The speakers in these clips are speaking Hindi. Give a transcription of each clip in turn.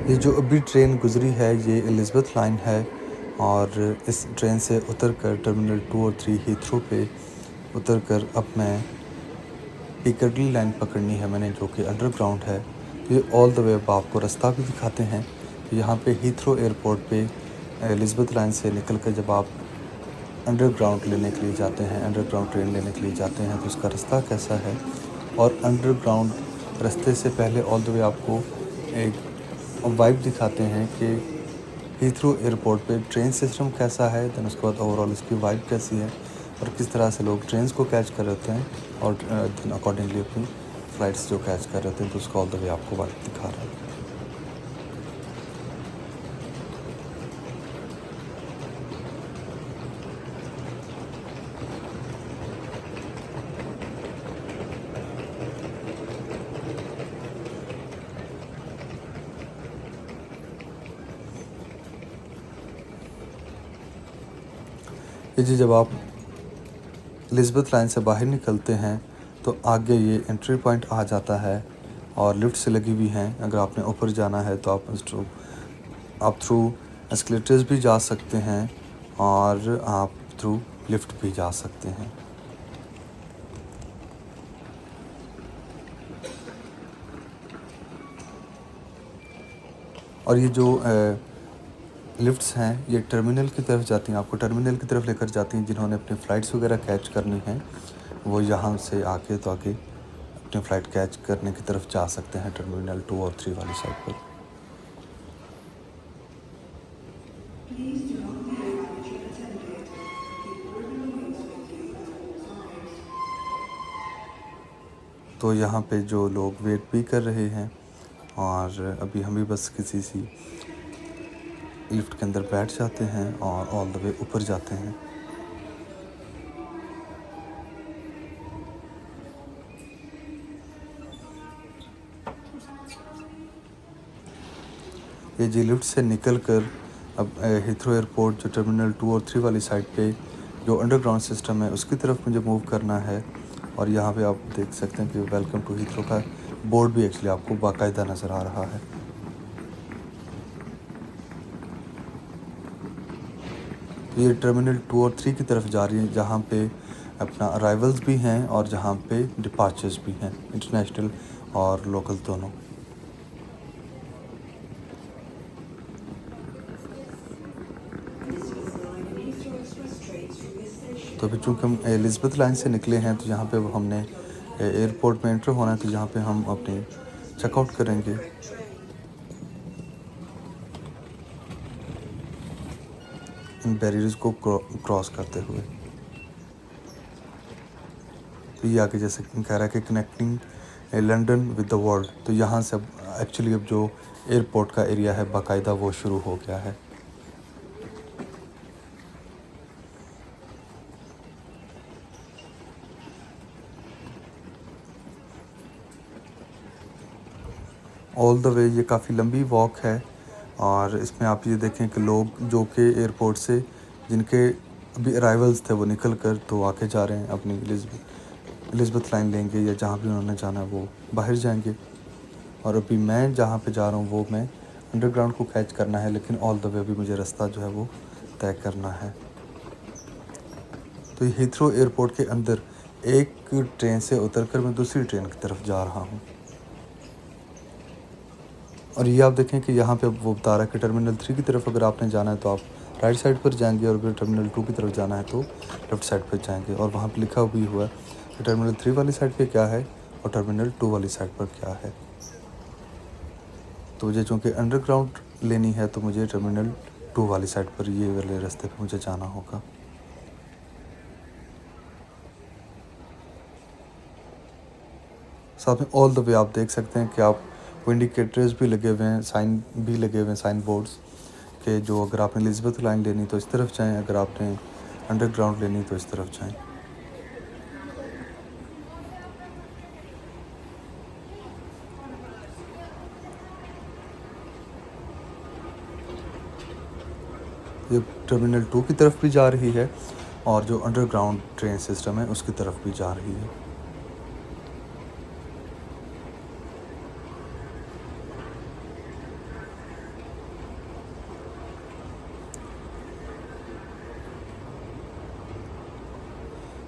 ये जो अभी ट्रेन गुज़री है ये एलिज़ाबेथ लाइन है और इस ट्रेन से उतरकर टर्मिनल 2 और 3 हीथ्रो पे उतरकर अब मैं पिccadilly लाइन पकड़नी है मैंने, जो कि अंडरग्राउंड है। तो ये ऑल द वे अब आपको रास्ता भी दिखाते हैं। तो यहाँ पे हीथ्रो एयरपोर्ट पे एलिज़ाबेथ लाइन से निकल कर जब आप अंडरग्राउंड लेने के लिए जाते हैं, अंडरग्राउंड ट्रेन लेने के लिए जाते हैं, तो उसका रास्ता कैसा है। और अंडरग्राउंड रास्ते से पहले ऑल द वे आपको एक वाइब दिखाते हैं कि हीथ्रो एयरपोर्ट पे ट्रेन सिस्टम कैसा है, देन उसके बाद ओवरऑल इसकी वाइब कैसी है और किस तरह से लोग ट्रेन्स को कैच कर रहे होते हैं और देन अकॉर्डिंगली अपनी फ़्लाइट्स जो कैच कर रहे होते हैं, तो उसका ऑल द वे आपको वाइब दिखा रहा है। ये जी जब आप एलिज़ाबेथ लाइन से बाहर निकलते हैं तो आगे ये एंट्री पॉइंट आ जाता है और लिफ्ट से लगी हुई हैं। अगर आपने ऊपर जाना है तो आप थ्रू एस्केलेटर्स भी जा सकते हैं और आप थ्रू लिफ्ट भी जा सकते हैं। और ये जो लिफ्ट्स हैं ये टर्मिनल की तरफ जाती हैं, आपको टर्मिनल की तरफ लेकर जाती हैं। जिन्होंने अपनी फ़्लाइट्स वगैरह कैच करनी हैं वो यहाँ से आके तो आगे अपनी फ़्लाइट कैच करने की तरफ जा सकते हैं टर्मिनल 2 और 3 वाली साइड पर। तो यहाँ पे जो लोग वेट भी कर रहे हैं और अभी हम भी बस किसी सी लिफ्ट के अंदर बैठ जाते हैं और ऑल द वे ऊपर जाते हैं। ये जी लिफ्ट से निकल कर अब हीथ्रो एयरपोर्ट जो टर्मिनल 2 और 3 वाली साइड पे जो अंडरग्राउंड सिस्टम है उसकी तरफ मुझे मूव करना है। और यहाँ पे आप देख सकते हैं कि वेलकम टू हीथ्रो का बोर्ड भी एक्चुअली आपको बाकायदा नज़र आ रहा है। तो ये टर्मिनल 2 और 3 की तरफ जा रही है जहाँ पे अपना अराइवल्स भी हैं और जहाँ पे डिपार्चर्स भी हैं, इंटरनेशनल और लोकल दोनों। तो अभी चूँकि हम एलिज़ाबेथ लाइन से निकले हैं तो यहाँ पे अब हमने एयरपोर्ट में एंटर होना है, तो यहाँ पे हम अपनी चेकआउट करेंगे। इन बैरियर्स को क्रॉस करते हुए। तो ये आगे जैसे कह रहा है कि connecting London with the world, तो यहाँ से अब एक्चुअली अब जो एयरपोर्ट का एरिया है बाकायदा वो शुरू हो गया है। ऑल द वे ये काफ़ी लंबी वॉक है और इसमें आप ये देखें कि लोग जो कि एयरपोर्ट से जिनके अभी अराइवल्स थे वो निकल कर तो आके जा रहे हैं, अपनी एलिज़ाबेथ लाइन लेंगे या जहाँ भी उन्होंने जाना है वो बाहर जाएंगे। और अभी मैं जहाँ पे जा रहा हूँ वो मैं अंडरग्राउंड को कैच करना है, लेकिन ऑल द वे अभी मुझे रास्ता जो है वो तय करना है। तो ये हीथ्रो एयरपोर्ट के अंदर एक ट्रेन से उतरकर मैं दूसरी ट्रेन की तरफ जा रहा हूँ। और ये आप देखें कि यहाँ पे वो बता रहा है कि टर्मिनल 3 की तरफ अगर आपने जाना है तो आप राइट साइड पर जाएंगे और अगर टर्मिनल 2 की तरफ जाना है तो लेफ़्ट साइड पर जाएंगे। और वहाँ पे लिखा भी हुआ है कि टर्मिनल 3 वाली साइड पे क्या है और टर्मिनल 2 वाली साइड पर क्या है। तो मुझे चूँकि अंडरग्राउंड लेनी है तो मुझे टर्मिनल 2 वाली साइड पर ये वाले रास्ते पर मुझे जाना होगा। साथ में ऑल द वे आप देख सकते हैं कि आप इंडिकेटर्स भी लगे हुए हैं, साइन भी लगे हुए हैं, साइन बोर्ड्स के जो अगर आपने एलिज़ाबेथ लाइन लेनी तो इस तरफ जाएं, अगर आपने अंडरग्राउंड लेनी तो इस तरफ जाएं। ये टर्मिनल 2 की तरफ भी जा रही है और जो अंडरग्राउंड ट्रेन सिस्टम है उसकी तरफ भी जा रही है।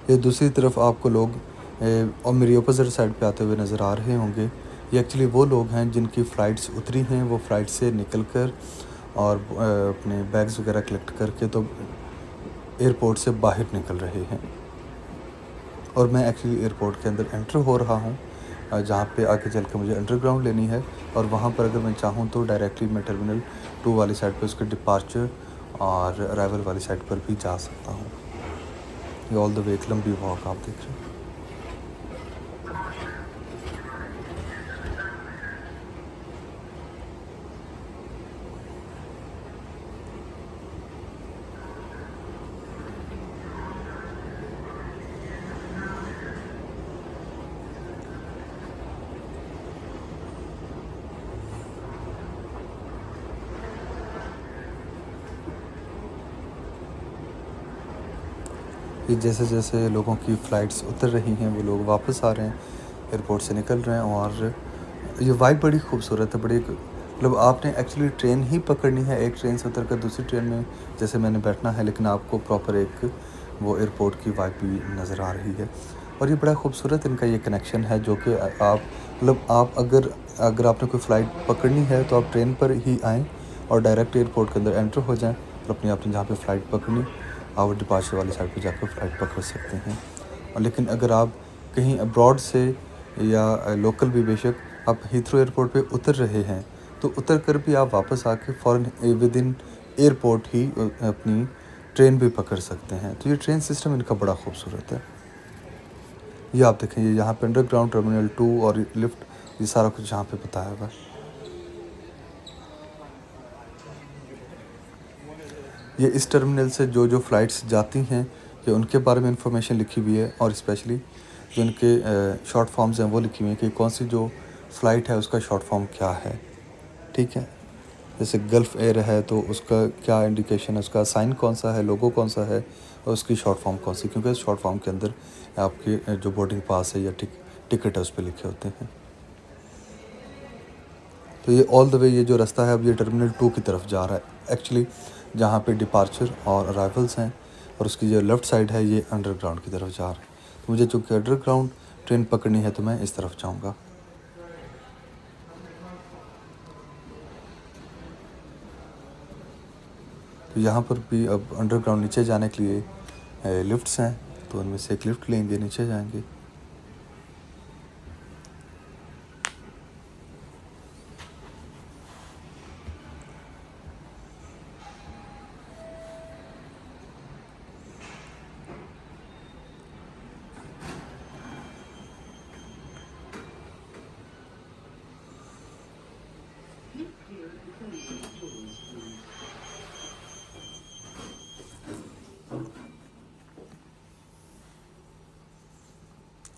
ये दूसरी तरफ आपको लोग और मेरी अपोज़िट साइड पे आते हुए नज़र आ रहे होंगे, ये एक्चुअली वो लोग हैं जिनकी फ़्लाइट्स उतरी हैं, वो फ़्लाइट से निकल कर और अपने बैग्स वगैरह कलेक्ट करके तो एयरपोर्ट से बाहर निकल रहे हैं। और मैं एक्चुअली एयरपोर्ट के अंदर एंटर हो रहा हूँ, जहाँ पे आगे चल के मुझे अंडरग्राउंड लेनी है, और वहाँ पर अगर मैं चाहूँ तो डायरेक्टली मैं टर्मिनल 2 वाली साइड पे उसके डिपार्चर और अराइवल वाली साइड पर भी जा सकता हूँ। ये ऑल द वे एक लंबी वॉक आप देख रहे हैं। कि जैसे जैसे लोगों की फ़्लाइट्स उतर रही हैं, वो लोग वापस आ रहे हैं, एयरपोर्ट से निकल रहे हैं, और ये वाइब बड़ी खूबसूरत है। बड़ी मतलब आपने एक्चुअली ट्रेन ही पकड़नी है, एक ट्रेन से उतर कर दूसरी ट्रेन में जैसे मैंने बैठना है, लेकिन आपको प्रॉपर एक वो एयरपोर्ट की वाइब भी नज़र आ रही है। और ये बड़ा खूबसूरत इनका ये कनेक्शन है, जो कि आप मतलब आप अगर आपने कोई फ़्लाइट पकड़नी है तो आप ट्रेन पर ही आएँ और डायरेक्ट एयरपोर्ट के अंदर एंटर हो जाएँ, और अपनी आपने जहाँ पे फ़्लाइट पकड़नी आप डिपार्चर वाली साइड पे जाकर फ़्लाइट पकड़ सकते हैं। और लेकिन अगर आप कहीं अब्रॉड से या लोकल भी बेशक आप हीथ्रो एयरपोर्ट पे उतर रहे हैं, तो उतर कर भी आप वापस आके फ़ौरन विद इन एयरपोर्ट ही अपनी ट्रेन भी पकड़ सकते हैं। तो ये ट्रेन सिस्टम इनका बड़ा खूबसूरत है। ये आप देखें, ये यहाँ पे अंडरग्राउंड टर्मिनल 2 और लिफ्ट, ये सारा कुछ यहाँ पे बताया हुआ है। ये इस टर्मिनल से जो जो फ़्लाइट्स जाती हैं, ये उनके बारे में इंफॉर्मेशन लिखी हुई है, और स्पेशली जो इनके शॉर्ट फॉर्म्स हैं वो लिखी हुई हैं कि कौन सी जो फ़्लाइट है उसका शॉर्ट फॉर्म क्या है। ठीक है, जैसे गल्फ़ एयर है तो उसका क्या इंडिकेशन है, उसका साइन कौन सा है, लोगो कौन सा है, और उसकी शॉर्ट फॉर्म कौन सी, क्योंकि इस शॉर्ट फॉर्म के अंदर आपके जो बोर्डिंग पास है या टिकट है उस पर लिखे होते हैं। तो ये ऑल द वे ये जो रास्ता है अब ये टर्मिनल 2 की तरफ जा रहा है एक्चुअली, जहाँ पे डिपार्चर और अराइवल्स हैं, और उसकी जो लेफ़्ट साइड है ये अंडरग्राउंड की तरफ जा रहा है। तो मुझे चूँकि अंडरग्राउंड ट्रेन पकड़नी है तो मैं इस तरफ जाऊँगा। तो यहाँ पर भी अब अंडरग्राउंड नीचे जाने के लिए लिफ्ट्स हैं, तो उनमें से एक लिफ्ट लेंगे, नीचे जाएंगे।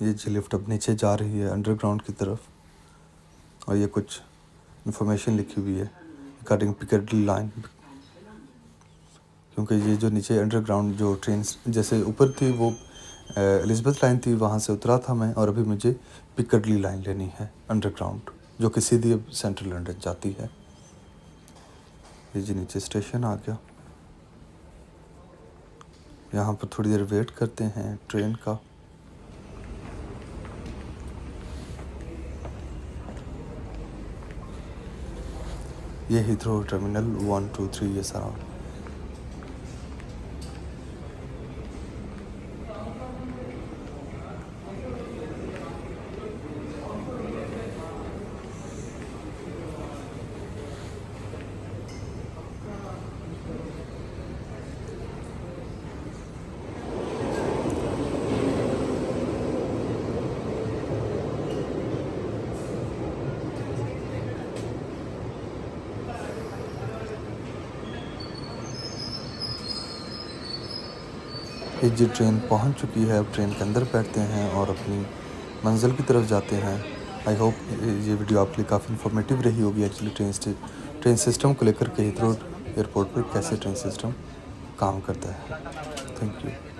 ये जी लिफ्ट अब नीचे जा रही है अंडरग्राउंड की तरफ, और ये कुछ इन्फॉर्मेशन लिखी हुई है रिगार्डिंग पिकाडिली लाइन, क्योंकि ये जो नीचे अंडरग्राउंड जो ट्रेन जैसे ऊपर थी वो एलिज़ाबेथ लाइन थी, वहाँ से उतरा था मैं, और अभी मुझे पिकाडिली लाइन लेनी है अंडरग्राउंड, जो कि सीधी अब सेंट्रल लंदन जाती है। ये जी नीचे स्टेशन आ गया, यहाँ पर थोड़ी देर वेट करते हैं ट्रेन का। ये हीथ्रो टर्मिनल 1, 2, 3 ये सारा। ये जी ट्रेन पहुंच चुकी है, अब ट्रेन के अंदर बैठते हैं और अपनी मंजिल की तरफ जाते हैं। आई होप ये वीडियो आपके लिए काफ़ी इन्फॉर्मेटिव रही होगी एक्चुअली ट्रेन सिस्टम को लेकर के हीथ्रो एयरपोर्ट पर कैसे ट्रेन सिस्टम काम करता है। Thank you.